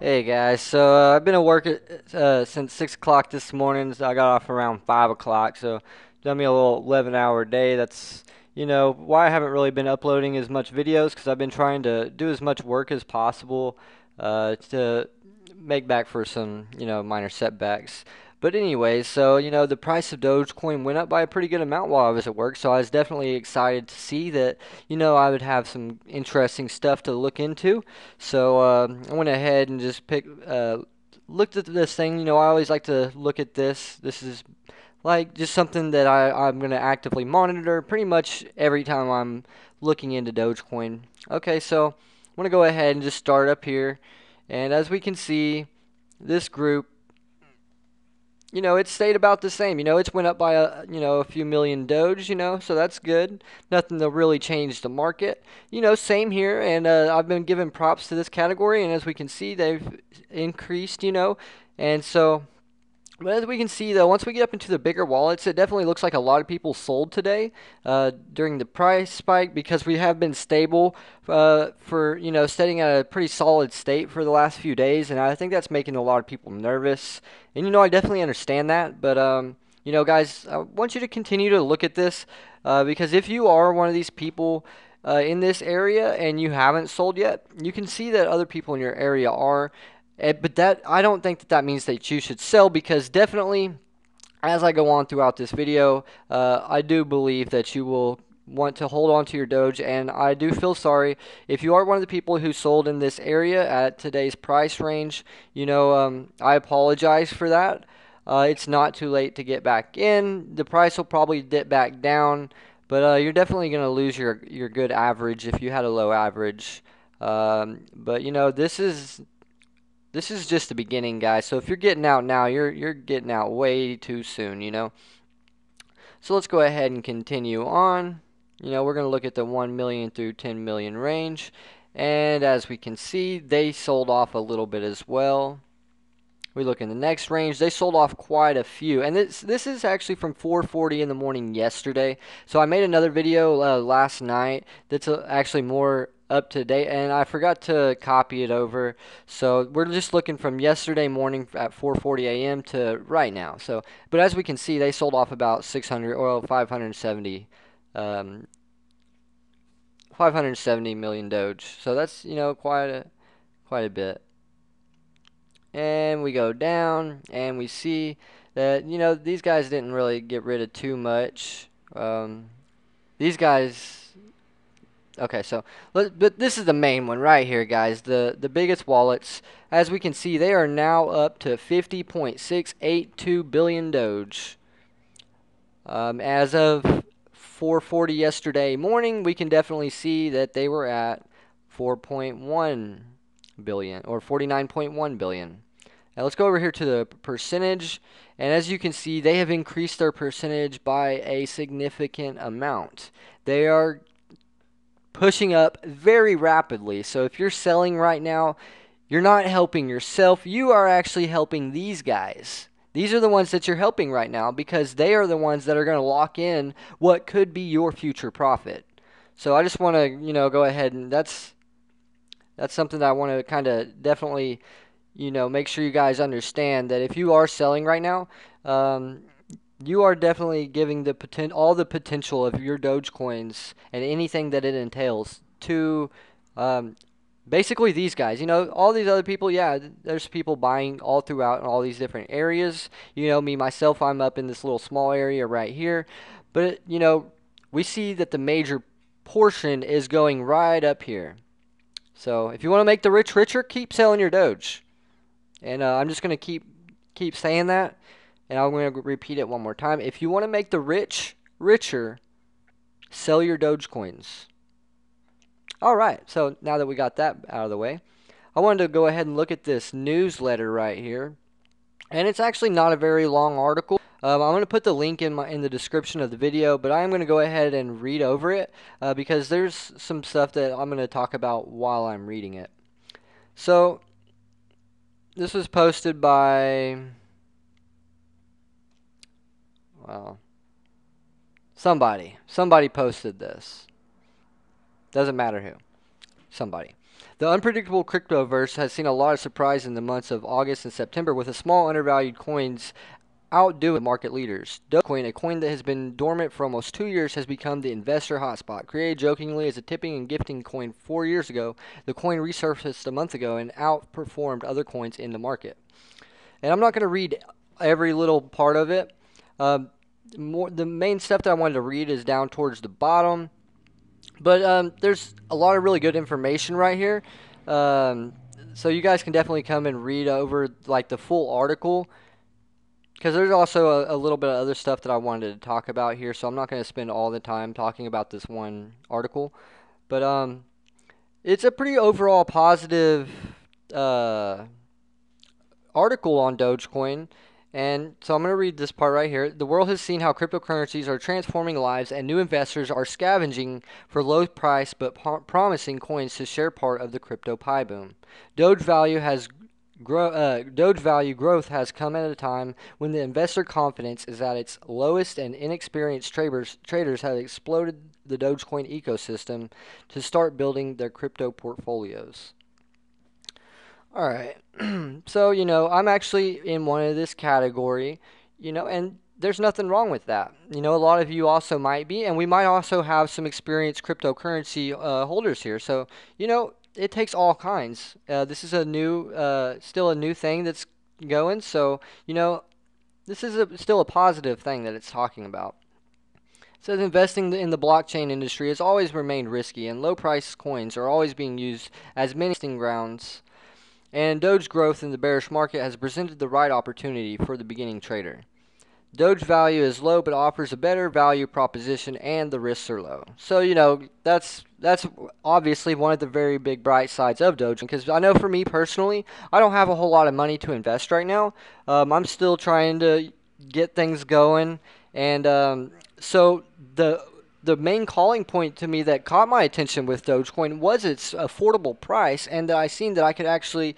Hey guys, so I've been at work since 6 o'clock this morning. So I got off around 5 o'clock, so done me a little 11-hour day. That's, why I haven't really been uploading as much videos because I've been trying to do as much work as possible to make back for some, minor setbacks. But anyways, so, the price of Dogecoin went up by a pretty good amount while I was at work, so I was definitely excited to see that, I would have some interesting stuff to look into. So I went ahead and just looked at this thing. I always like to look at this. This is like just something that I'm going to actively monitor pretty much every time I'm looking into Dogecoin. Okay, so I'm going to go ahead and just start up here. And as we can see, this group, it stayed about the same. It's went up by a few million Doge, so that's good. Nothing to really change the market. Same here, and I've been giving props to this category, and as we can see, they've increased, and so. But as we can see, though, once we get up into the bigger wallets, it definitely looks like a lot of people sold today during the price spike because we have been stable for, staying at a pretty solid state for the last few days, and I think that's making a lot of people nervous. And, I definitely understand that, but, guys, I want you to continue to look at this because if you are one of these people in this area and you haven't sold yet, you can see that other people in your area are. But that I don't think that that means that you should sell because definitely, as I go on throughout this video, I do believe that you will want to hold on to your Doge, and I do feel sorry if you are one of the people who sold in this area at today's price range. I apologize for that. It's not too late to get back in. The price will probably dip back down, but you're definitely going to lose your good average if you had a low average. But this is just the beginning, guys. So if you're getting out now, you're getting out way too soon. So let's go ahead and continue on. We're going to look at the 1 million through 10 million range. And as we can see, they sold off a little bit as well. We look in the next range. They sold off quite a few, and this is actually from 4:40 in the morning yesterday. So I made another video last night that's actually more up to date, and I forgot to copy it over. So we're just looking from yesterday morning at 4:40 a.m. to right now. So, but as we can see, they sold off about 600 or 570. 570 million Doge. So that's quite a bit. And we go down and we see that, these guys didn't really get rid of too much. These guys, okay, so, but this is the main one right here, guys. The biggest wallets, as we can see, they are now up to 50.682 billion Doge. As of 4:40 yesterday morning, we can definitely see that they were at 4.1 billion or 49.1 billion. Now let's go over here to the percentage, and as you can see, they have increased their percentage by a significant amount. They are pushing up very rapidly. So if you're selling right now, you're not helping yourself. You are actually helping these guys. These are the ones that you're helping right now because they are the ones that are going to lock in what could be your future profit. So I just want to, go ahead and that's something that I want to kind of definitely make sure you guys understand that if you are selling right now, you are definitely giving all the potential of your Dogecoins and anything that it entails to um, basically these guys. All these other people, yeah, there's people buying all throughout in all these different areas. Me, myself, I'm up in this little small area right here. But, we see that the major portion is going right up here. So if you want to make the rich richer, keep selling your Doge. And I'm just going to keep saying that, and I'm going to repeat it one more time. If you want to make the rich richer, sell your Dogecoins. All right, so now that we got that out of the way, I wanted to go ahead and look at this newsletter right here. And it's actually not a very long article. I'm going to put the link in the description of the video, but I'm going to go ahead and read over it because there's some stuff that I'm going to talk about while I'm reading it. So this was posted by, well, somebody posted this. Doesn't matter who. Somebody. The unpredictable cryptoverse has seen a lot of surprise in the months of August and September, with a small undervalued coins outdoing the market leaders. Dogecoin, a coin that has been dormant for almost 2 years, has become the investor hotspot. Created jokingly as a tipping and gifting coin 4 years ago, the coin resurfaced a month ago and outperformed other coins in the market. And I'm not going to read every little part of it. The main stuff that I wanted to read is down towards the bottom. But there's a lot of really good information right here. Um, so you guys can definitely come and read over like the full article, because there's also a little bit of other stuff that I wanted to talk about here. So I'm not going to spend all the time talking about this one article. But it's a pretty overall positive uh, article on Dogecoin. And so I'm going to read this part right here. The world has seen how cryptocurrencies are transforming lives, and new investors are scavenging for low price but promising coins to share part of the crypto pie boom. Doge value growth has come at a time when the investor confidence is at its lowest, and inexperienced traders have exploded the Dogecoin ecosystem to start building their crypto portfolios. All right. So, I'm actually in one of this category, and there's nothing wrong with that. A lot of you also might be, and we might also have some experienced cryptocurrency holders here. So, it takes all kinds. This is still a new thing that's going. So, this is still a positive thing that it's talking about. It says investing in the blockchain industry has always remained risky, and low-priced coins are always being used as many testing grounds, and Doge growth in the bearish market has presented the right opportunity for the beginning trader. Doge value is low but offers a better value proposition, and the risks are low. So, that's obviously one of the very big bright sides of Doge, because I know for me personally, I don't have a whole lot of money to invest right now. I'm still trying to get things going, and so the main calling point to me that caught my attention with Dogecoin was its affordable price, and that I seen that I could actually,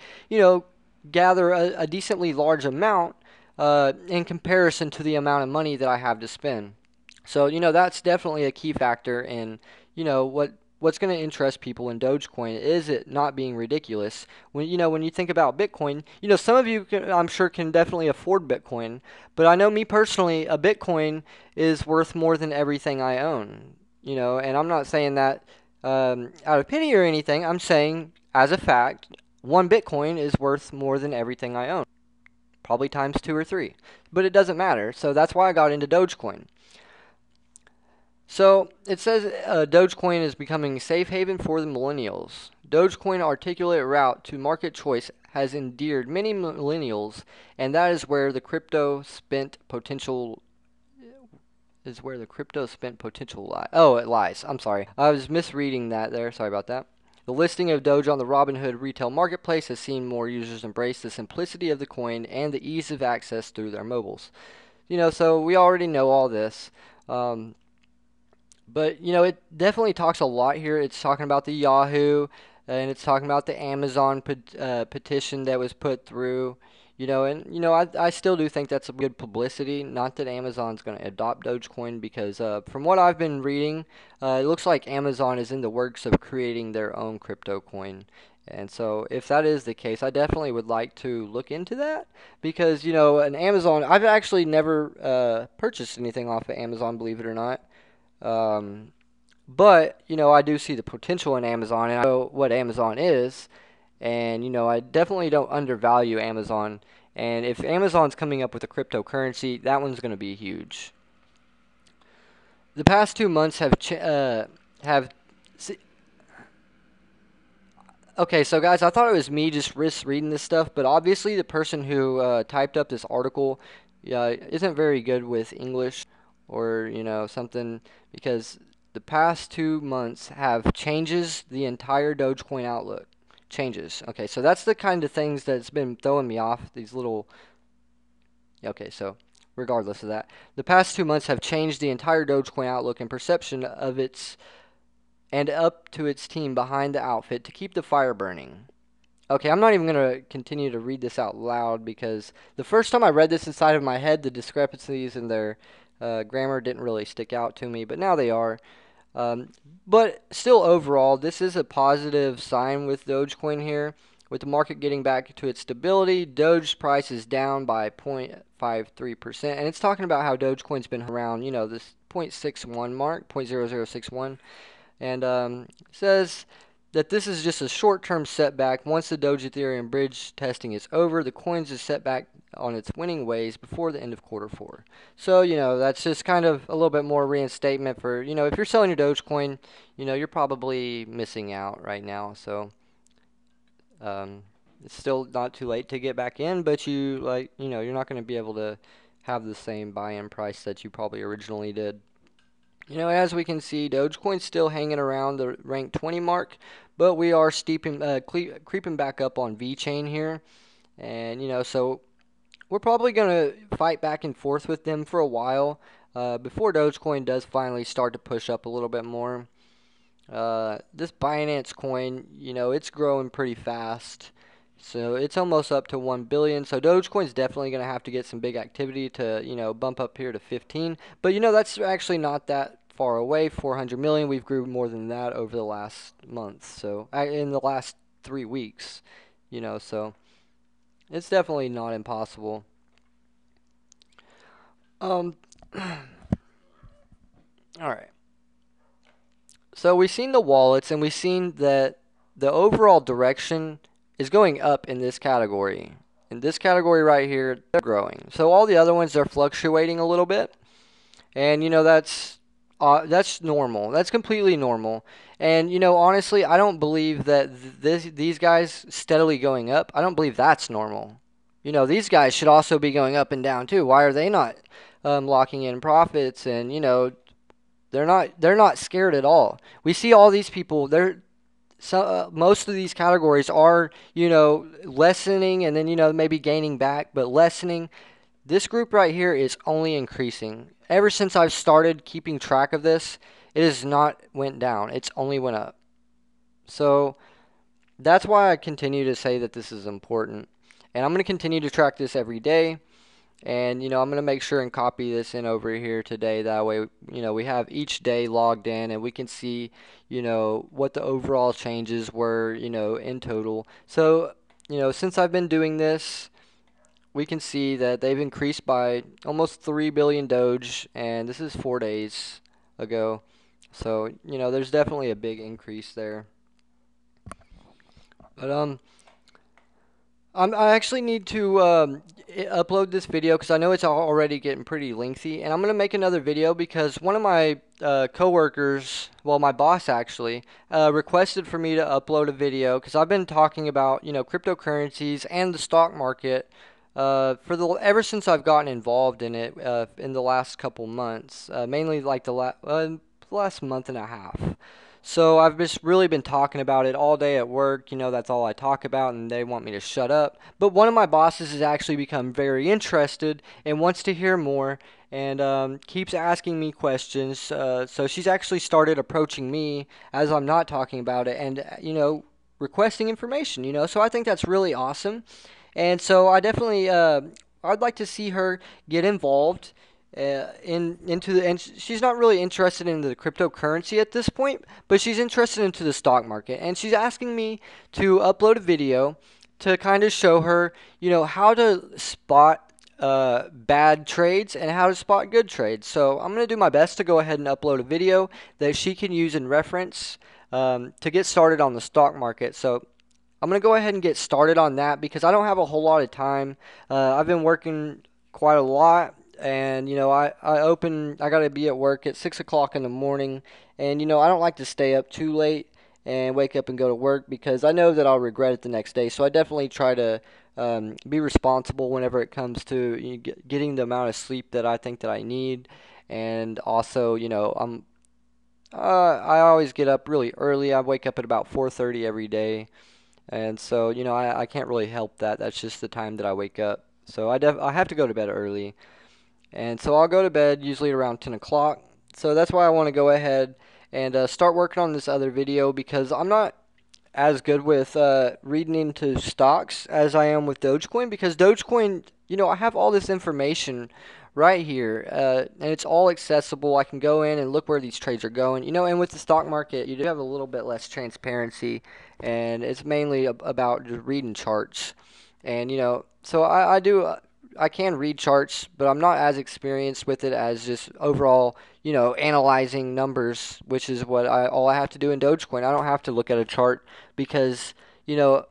gather a decently large amount in comparison to the amount of money that I have to spend. So, that's definitely a key factor in, what's going to interest people in Dogecoin is it not being ridiculous. When you think about Bitcoin, some of you I'm sure can definitely afford Bitcoin, but I know me personally, a Bitcoin is worth more than everything I own. And I'm not saying that out of pity or anything. I'm saying as a fact, one Bitcoin is worth more than everything I own, probably times 2 or 3. But it doesn't matter. So that's why I got into Dogecoin. So it says Dogecoin is becoming a safe haven for the millennials. Dogecoin articulate route to market choice has endeared many millennials, and that is where the crypto spent potential lies. Oh, it lies. I'm sorry. I was misreading that there. Sorry about that. The listing of Doge on the Robinhood retail marketplace has seen more users embrace the simplicity of the coin and the ease of access through their mobiles. So we already know all this. But, it definitely talks a lot here. It's talking about the Yahoo, and it's talking about the Amazon petition that was put through. I still do think that's a good publicity. Not that Amazon's going to adopt Dogecoin, because from what I've been reading, it looks like Amazon is in the works of creating their own crypto coin. And so if that is the case, I definitely would like to look into that, because, an Amazon, I've actually never purchased anything off of Amazon, believe it or not. But, I do see the potential in Amazon, and I know what Amazon is. And, I definitely don't undervalue Amazon. And if Amazon's coming up with a cryptocurrency, that one's going to be huge. The past 2 months have. Okay, so guys, I thought it was me just reading this stuff, but obviously the person who typed up this article isn't very good with English, or something, because the past 2 months have changes the entire Dogecoin outlook. Changes. Okay, so that's the kind of things that's been throwing me off, these little. Okay, so regardless of that, the past 2 months have changed the entire Dogecoin outlook and perception of its, and up to its team behind the outfit to keep the fire burning. Okay, I'm not even going to continue to read this out loud, because the first time I read this inside of my head, the discrepancies in their grammar didn't really stick out to me, but now they are. Um, but still, overall, this is a positive sign with Dogecoin here. With the market getting back to its stability, Doge price is down by 0.53%. And it's talking about how Dogecoin's been around, this 0.61 mark, 0.0061. And says that this is just a short-term setback. Once the Doge Ethereum bridge testing is over, the coins is set back on its winning ways before the end of quarter 4. So, that's just kind of a little bit more reinstatement for, if you're selling your Dogecoin, you're probably missing out right now. So, it's still not too late to get back in, but you're not going to be able to have the same buy-in price that you probably originally did. As we can see, Dogecoin's still hanging around the rank 20 mark, but we are creeping back up on VeChain here. And, so we're probably going to fight back and forth with them for a while before Dogecoin does finally start to push up a little bit more. This Binance coin, it's growing pretty fast. So it's almost up to 1 billion. So Dogecoin's definitely going to have to get some big activity to, bump up here to 15. But, that's actually not that far away. 400 million. We've grew more than that over the last month. So in the last 3 weeks, so it's definitely not impossible. All right. So we've seen the wallets, and we've seen that the overall direction is going up in this category. In this category right here, they're growing. So all the other ones are fluctuating a little bit, and that's normal. That's completely normal. And honestly, I don't believe that these guys steadily going up. I don't believe that's normal. These guys should also be going up and down too. Why are they not locking in profits? And they're not scared at all. We see all these people. Most of these categories are lessening and then maybe gaining back, but lessening. This group right here is only increasing. Ever since I've started keeping track of this, it has not went down. It's only went up. So that's why I continue to say that this is important. And I'm going to continue to track this every day. And, I'm going to make sure and copy this in over here today. That way, we have each day logged in and we can see, what the overall changes were, in total. So, since I've been doing this, we can see that they've increased by almost 3 billion Doge, and this is 4 days ago. So, there's definitely a big increase there. But, I actually need to upload this video because I know it's already getting pretty lengthy, and I'm going to make another video because one of my coworkers, well, my boss actually, requested for me to upload a video because I've been talking about, cryptocurrencies and the stock market ever since I've gotten involved in it in the last couple months, mainly like the last month and a half. So I've just really been talking about it all day at work. That's all I talk about, and they want me to shut up. But one of my bosses has actually become very interested and wants to hear more and keeps asking me questions. So she's actually started approaching me as I'm not talking about it and, requesting information. So I think that's really awesome. And so I definitely, I'd like to see her get involved and she's not really interested in the cryptocurrency at this point, but she's interested into the stock market, and she's asking me to upload a video to kind of show her, how to spot bad trades and how to spot good trades. So I'm going to do my best to go ahead and upload a video that she can use in reference to get started on the stock market. So I'm going to go ahead and get started on that because I don't have a whole lot of time. I've been working quite a lot. And I got to be at work at 6 o'clock in the morning, and I don't like to stay up too late and wake up and go to work because I know that I'll regret it the next day. So I definitely try to be responsible whenever it comes to getting the amount of sleep that I think that I need. And also, I always get up really early. I wake up at about 4:30 every day, and so I can't really help that. That's just the time that I wake up. So I have to go to bed early. And so I'll go to bed usually around 10 o'clock. So that's why I want to go ahead and start working on this other video because I'm not as good with reading into stocks as I am with Dogecoin, because Dogecoin, I have all this information right here, and it's all accessible. I can go in and look where these trades are going. And with the stock market, you do have a little bit less transparency, and it's mainly about just reading charts. And so I can read charts, but I'm not as experienced with it as just overall, analyzing numbers, which is what all I have to do in Dogecoin. I don't have to look at a chart because, you know,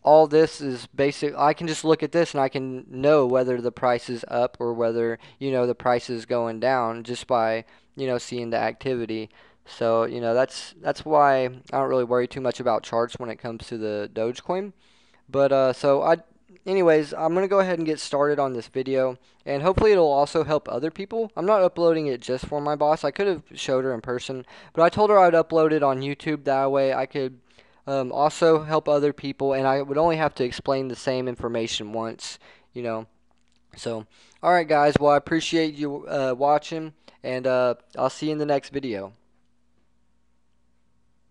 all this is basic. I can just look at this and I can know whether the price is up or whether, the price is going down just by, seeing the activity. So, that's why I don't really worry too much about charts when it comes to the Dogecoin. But anyways, I'm gonna go ahead and get started on this video, and hopefully it'll also help other people. I'm not uploading it just for my boss. I could have showed her in person, but I told her I'd upload it on YouTube. That way I could also help other people, and I would only have to explain the same information once, you know. So, all right, guys. Well, I appreciate you watching, and I'll see you in the next video.